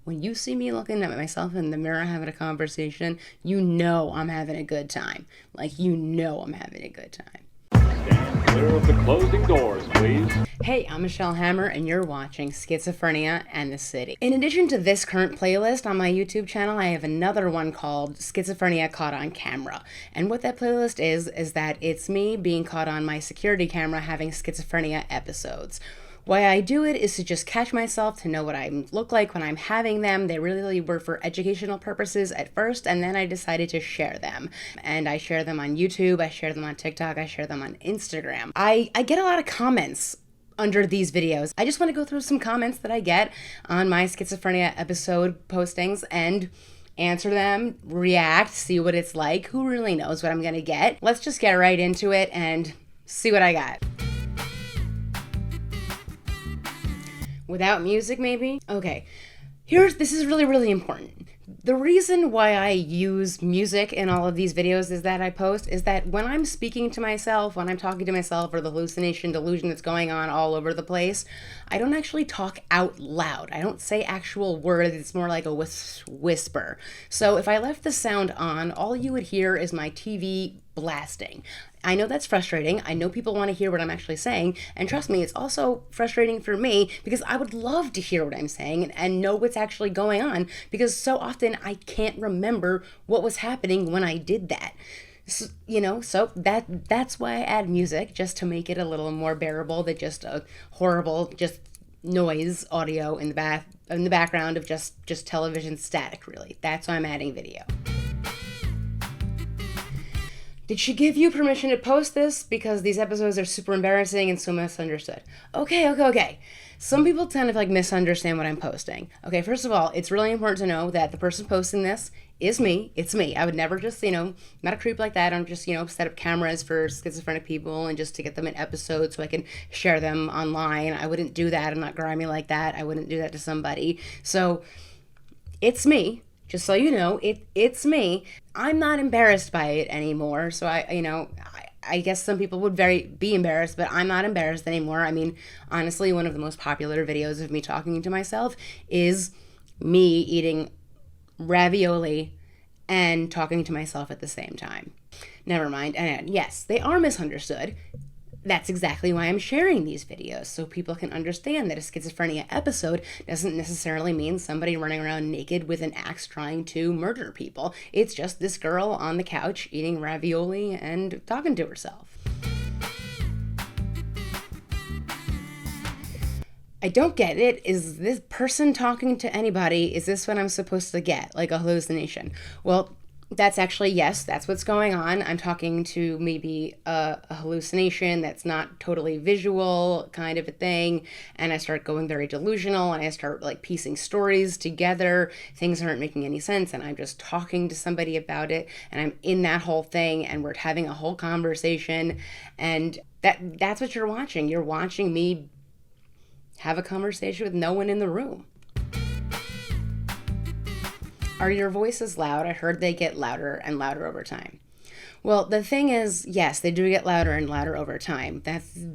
when you see me looking at myself in the mirror having a conversation, you know I'm having a good time. Like, you know I'm having a good time. Stand clear of the closing doors, please. Hey, I'm Michelle Hammer, and you're watching Schizophrenia and the City. In addition to this current playlist on my YouTube channel, I have another one called Schizophrenia Caught on Camera. And what that playlist is that it's me being caught on my security camera having schizophrenia episodes. Why I do it is to just catch myself, to know what I look like when I'm having them. They really were for educational purposes at first, and then I decided to share them. And I share them on YouTube, I share them on TikTok, I share them on Instagram. I get a lot of comments under these videos. I just want to go through some comments that I get on my schizophrenia episode postings and answer them, react, see what it's like. Who really knows what I'm gonna get? Let's just get right into it and see what I got. Without music, maybe? Okay. This is really, really important. The reason why I use music in all of these videos is that I post is that when I'm speaking to myself, when I'm talking to myself, or the hallucination, delusion that's going on all over the place, I don't actually talk out loud. I don't say actual words. It's more like a whisper. So if I left the sound on, all you would hear is my TV blasting. I know that's frustrating. I know people want to hear what I'm actually saying. And trust me, it's also frustrating for me because I would love to hear what I'm saying and know what's actually going on, because so often I can't remember what was happening when I did that. So, so that's why I add music, just to make it a little more bearable than just a horrible, just noise audio in the background of just television static, really. That's why I'm adding video. Did she give you permission to post this? Because these episodes are super embarrassing and so misunderstood. Okay. Some people tend to misunderstand what I'm posting. Okay, first of all, it's really important to know that the person posting this is me. It's me. I would never just, not a creep like that. I'm just, set up cameras for schizophrenic people and just to get them in episodes so I can share them online. I wouldn't do that. I'm not grimy like that. I wouldn't do that to somebody. So it's me. Just so you know, it's me. I'm not embarrassed by it anymore. So I guess some people would be embarrassed, but I'm not embarrassed anymore. I mean, honestly, one of the most popular videos of me talking to myself is me eating ravioli and talking to myself at the same time. Never mind. And yes, they are misunderstood. That's exactly why I'm sharing these videos, so people can understand that a schizophrenia episode doesn't necessarily mean somebody running around naked with an axe trying to murder people. It's just this girl on the couch eating ravioli and talking to herself. I don't get it. Is this person talking to anybody? Is this what I'm supposed to get, like a hallucination? Well, that's actually, yes, that's what's going on. I'm talking to maybe a hallucination that's not totally visual kind of a thing, and I start going very delusional, and I start piecing stories together. Things aren't making any sense, and I'm just talking to somebody about it, and I'm in that whole thing, and we're having a whole conversation, and that's what you're watching. You're watching me have a conversation with no one in the room. Are your voices loud? I heard they get louder and louder over time. Well, the thing is, yes, they do get louder and louder over time.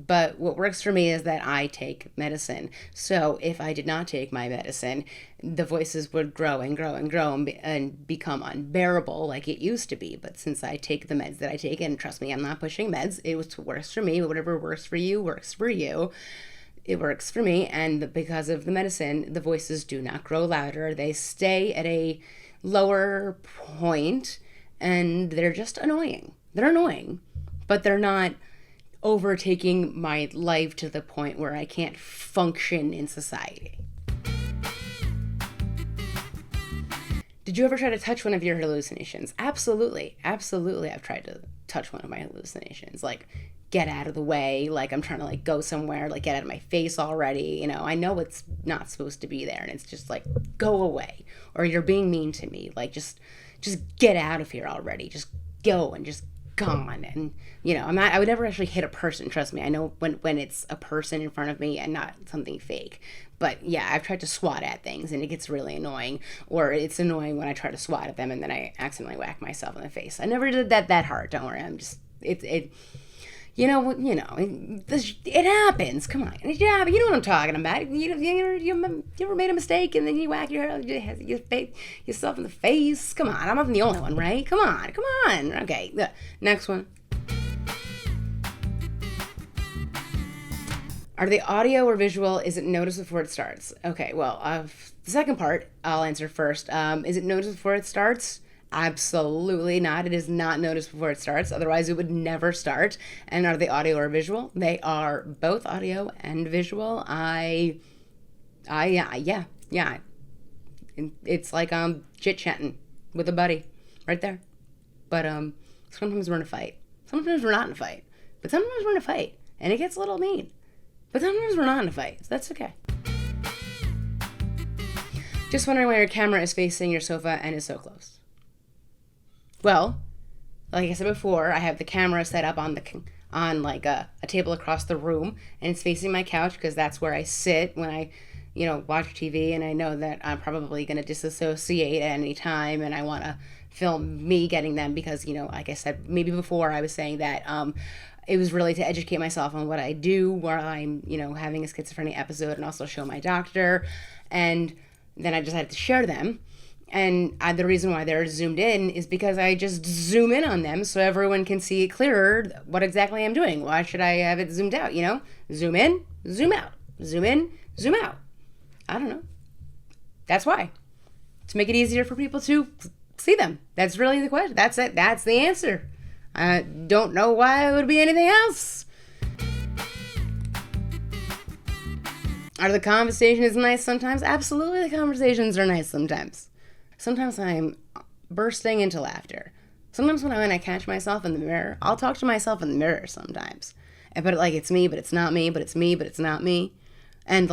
But what works for me is that I take medicine. So if I did not take my medicine, the voices would grow and grow and grow and become unbearable like it used to be. But since I take the meds that I take, and trust me, I'm not pushing meds, it works for me. Whatever works for you, works for you. It works for me, and because of the medicine, the voices do not grow louder. They stay at a lower point, and they're just annoying. They're annoying, but they're not overtaking my life to the point where I can't function in society. Did you ever try to touch one of your hallucinations? Absolutely. I've tried to touch one of my hallucinations. Get out of the way, I'm trying to go somewhere, get out of my face already. I know it's not supposed to be there, and it's just go away, or you're being mean to me. Just get out of here already. Just go and just gone. And I would never actually hit a person. Trust me, I know when it's a person in front of me and not something fake. But yeah, I've tried to swat at things, and it gets really annoying. Or it's annoying when I try to swat at them and then I accidentally whack myself in the face. I never did that hard. Don't worry. it happens. Come on, yeah, but you know what I'm talking about. You ever made a mistake and then you whack yourself in the face? Come on, I'm not the only one, right? Come on. Okay, next one. Are they audio or visual? Is it noticed before it starts? Okay, well, the second part I'll answer first. Is it noticed before it starts? Absolutely not. It is not noticed before it starts. Otherwise, it would never start. And are they audio or visual? They are both audio and visual. Yeah. It's like chit-chatting with a buddy right there. But sometimes we're in a fight. Sometimes we're not in a fight. But sometimes we're in a fight. And it gets a little mean. But sometimes we're not in a fight, so that's okay. Just wondering why your camera is facing your sofa and is so close. Well, like I said before, I have the camera set up on a table across the room, and it's facing my couch because that's where I sit when I, watch TV, and I know that I'm probably going to disassociate at any time, and I want to film me getting them because, like I said, maybe before I was saying that, it was really to educate myself on what I do while I'm, having a schizophrenia episode and also show my doctor. And then I decided to share them. And the reason why they're zoomed in is because I just zoom in on them so everyone can see clearer what exactly I'm doing. Why should I have it zoomed out, Zoom in, zoom out. Zoom in, zoom out. I don't know. That's why. To make it easier for people to see them. That's really the question. That's it. That's the answer. I don't know why it would be anything else. Are the conversations nice sometimes? Absolutely, the conversations are nice sometimes. Sometimes I'm bursting into laughter. Sometimes when I catch myself in the mirror, I'll talk to myself in the mirror sometimes. But it's me, but it's not me, but it's me, but it's not me. And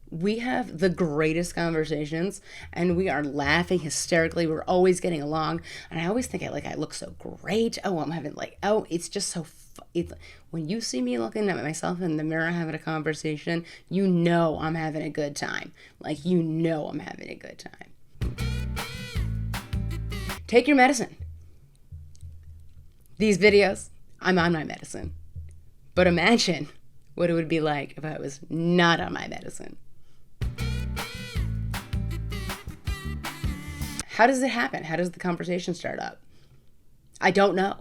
we have the greatest conversations and we are laughing hysterically. We're always getting along. And I always think I look so great. Oh, I'm having it's just so when you see me looking at myself in the mirror having a conversation, I'm having a good time. I'm having a good time. Take your medicine. These videos, I'm on my medicine. But imagine what it would be like if I was not on my medicine. How does it happen? How does the conversation start up? I don't know.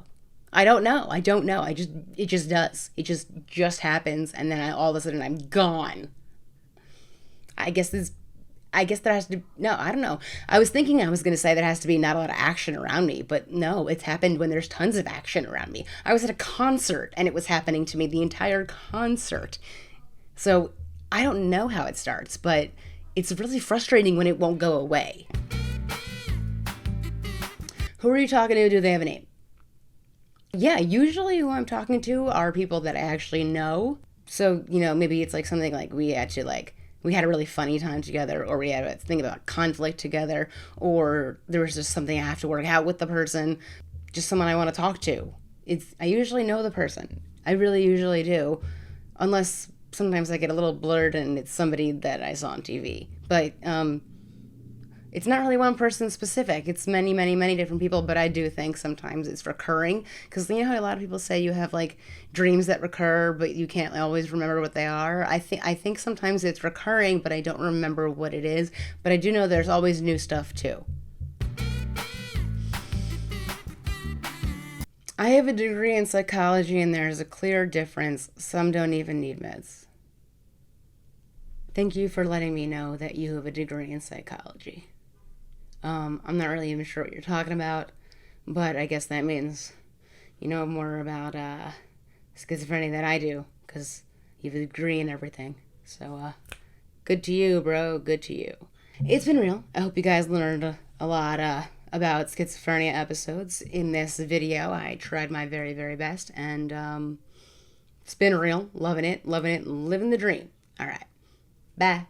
It just does. It just happens, and then all of a sudden I'm gone. I guess there has to. No, I don't know. I was thinking I was going to say there has to be not a lot of action around me, but no, it's happened when there's tons of action around me. I was at a concert, and it was happening to me the entire concert. So I don't know how it starts, but it's really frustrating when it won't go away. Who are you talking to? Do they have a name? Yeah, usually who I'm talking to are people that I actually know. So, maybe it's something we had a really funny time together, or we had a thing about conflict together, or there was just something I have to work out with the person, just someone I want to talk to. I usually know the person. I really usually do, unless sometimes I get a little blurred and it's somebody that I saw on TV. But it's not really one person specific. It's many, many, many different people, but I do think sometimes it's recurring. Because how a lot of people say you have dreams that recur, but you can't always remember what they are. I think sometimes it's recurring, but I don't remember what it is. But I do know there's always new stuff too. I have a degree in psychology and there's a clear difference. Some don't even need meds. Thank you for letting me know that you have a degree in psychology. I'm not really even sure what you're talking about, but I guess that means you know more about schizophrenia than I do, because you have a degree in everything. So, good to you, bro. Good to you. It's been real. I hope you guys learned a lot about Schizophrenia Episodes in this video. I tried my very, very best, and it's been real. Loving it, living the dream. All right. Bye.